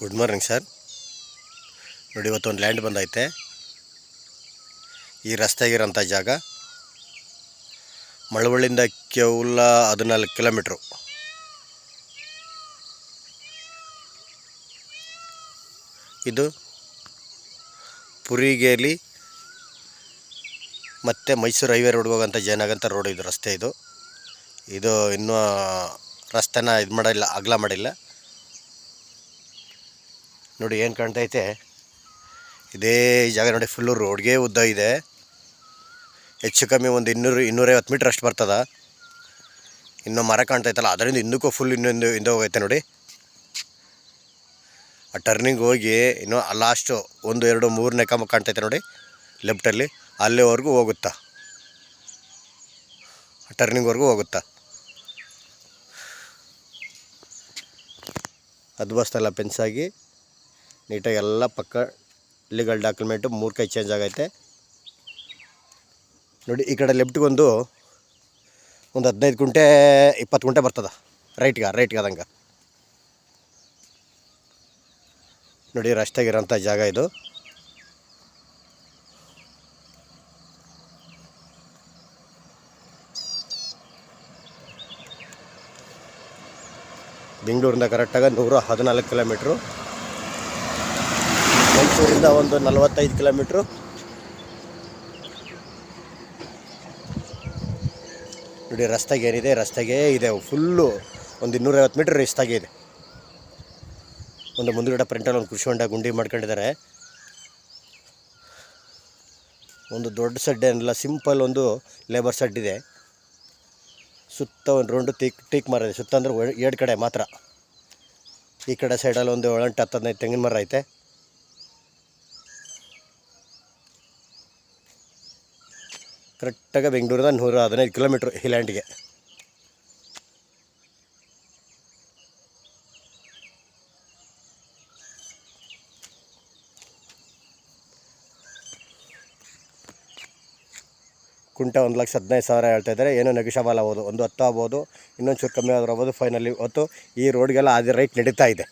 Good morning sir. ನೋಡಿ, ಇವತ್ತೊಂದು land ಬಂದೈತೆ. ಈ ರಸ್ತೆಗಿರೋಂಥ ಜಾಗ ಮಳವಳ್ಳಿಯಿಂದ ಕೇವಲ 14 ಕಿಲೋಮೀಟ್ರು. ಇದು ಪುರಿಗೇಲಿ ಮತ್ತು ಮೈಸೂರು ಹೈವೇ ರೋಡ್ಗೆ ಹೋಗೋಂಥ ಜಯನಗರ ರೋಡ್. ಇದು ರಸ್ತೆ ಇದು ಇನ್ನೂ ರಸ್ತೆನ ಇದು ಮಾಡಿಲ್ಲ, ಅಗಲ ಮಾಡಿಲ್ಲ. ನೋಡಿ ಏನು ಕಾಣ್ತೈತೆ, ಇದೇ ಜಾಗ ನೋಡಿ. ಫುಲ್ಲು ರೋಡ್ಗೆ ಉದ್ದ ಇದೆ. ಹೆಚ್ಚು ಕಮ್ಮಿ ಒಂದು 200-250 ಮೀಟ್ರ್ ಅಷ್ಟು ಬರ್ತದ. ಇನ್ನೂ ಮರ ಕಾಣ್ತೈತಲ್ಲ, ಅದರಿಂದ ಇನ್ನಕ್ಕೂ ಫುಲ್ ಇನ್ನೊಂದು ಹಿಂದೆ ಹೋಗೈತೆ ನೋಡಿ. ಆ ಟರ್ನಿಂಗ್ ಹೋಗಿ ಇನ್ನೂ ಲಾಸ್ಟು 1, 2, 3ನೇ ಕಂಬ ಕಾಣ್ತೈತೆ ನೋಡಿ ಲೆಫ್ಟಲ್ಲಿ, ಅಲ್ಲಿವರೆಗೂ ಹೋಗುತ್ತಾ, ಟರ್ನಿಂಗ್ವರೆಗೂ ಹೋಗುತ್ತಾ. ಅದು ಬಸ್ತೆಲ್ಲ ಫೆನ್ಸಾಗಿ ನೀಟಾಗಿ ಎಲ್ಲ ಪಕ್ಕ ಲೀಗಲ್ ಡಾಕ್ಯುಮೆಂಟು 3 ಕೈ ಚೇಂಜ್ ಆಗೈತೆ ನೋಡಿ. ಈ ಕಡೆ ಲೆಫ್ಟ್ಗೊಂದು 15 ಗುಂಟೆ 20 ಗುಂಟೆ ಬರ್ತದೆ ರೈಟ್ಗೆ ಆದಂಗೆ ನೋಡಿ. ರಸ್ತೆಗಿರೋಂಥ ಜಾಗ ಇದು. ಬೆಂಗಳೂರಿಂದ ಕರೆಕ್ಟಾಗಿ 114 ಕಿಲೋಮೀಟ್ರು, ಮೈಸೂರಿಂದ ಒಂದು 45 ಕಿಲೋಮೀಟ್ರು. ನೋಡಿ ರಸ್ತೆಗೆ ಏನಿದೆ, ರಸ್ತೆಗೆ ಇದೆ ಫುಲ್ಲು ಒಂದು 250 ಮೀಟ್ರ್ ರಸ್ತೆಗೆ ಇದೆ. ಒಂದು ಮುಂದುಗಡೆ ಫ್ರಂಟಲ್ಲಿ ಒಂದು ಕೃಷಿ ಹೊಂಡ ಗುಂಡಿ ಮಾಡ್ಕೊಂಡಿದ್ದಾರೆ. ಒಂದು ದೊಡ್ಡ ಸೆಡ್ ಏನಿಲ್ಲ, ಸಿಂಪಲ್ ಒಂದು ಲೇಬರ್ ಸೆಡ್ ಇದೆ. ಸುತ್ತ ಒಂದು ರೌಂಡು ಟೀಕ್ ಮರ ಇದೆ. ಸುತ್ತ ಅಂದರೆ 2 ಕಡೆ ಮಾತ್ರ. ಈ ಕಡೆ ಸೈಡಲ್ಲಿ ಒಂದು 8-10-15 ತೆಂಗಿನ ಮರ ಐತೆ. ಕರೆಕ್ಟಾಗಿ ಬೆಂಗಳೂರಿಂದ 115 ಕಿಲೋಮೀಟ್ರ್ ಈ ಲ್ಯಾಂಡ್ಗೆ. ಕುಂಟೆ 1,15,000 ಹೇಳ್ತಾಯಿದ್ದಾರೆ. ಏನೋ ನೆಗೋಷಿಯಬಲ್ ಆಗ್ಬೋದು, ಒಂದು 10 ಆಗ್ಬೋದು, ಇನ್ನೊಂದು ಚೂರು ಕಮ್ಮಿ ಆದರೂ ಆಗ್ಬೋದು. ಫೈನಲಿ ಇವತ್ತು ಈ ರೋಡ್ಗೆಲ್ಲ ಅದೇ ರೈಟ್ ನಡೀತಾ ಇದೆ.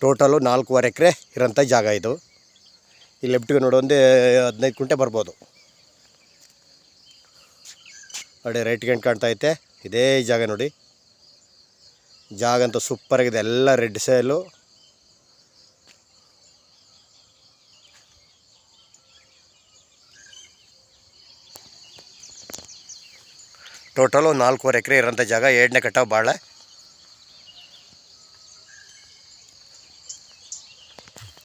ಟೋಟಲು 4.5 ಎಕರೆ ಇರೋಂಥ ಜಾಗ ಇದು. ಈ ಲೆಫ್ಟ್ಗೆ ನೋಡಿ ಒಂದು 15 ಗುಂಟೆ ಬರ್ಬೋದು. ನೋಡಿ ರೈಟ್ಗೆ ಏನು ಕಾಣ್ತೈತೆ, ಇದೇ ಜಾಗ ನೋಡಿ. ಜಾಗ ಅಂತೂ ಸೂಪರಾಗಿದೆ, ಎಲ್ಲ ರೆಡ್ ಸೇಲು. ಟೋಟಲು 4.5 ಎಕರೆ ಇರೋಂಥ ಜಾಗ. 2ನೇ ಕಟಾವು ಬಾಳೆ.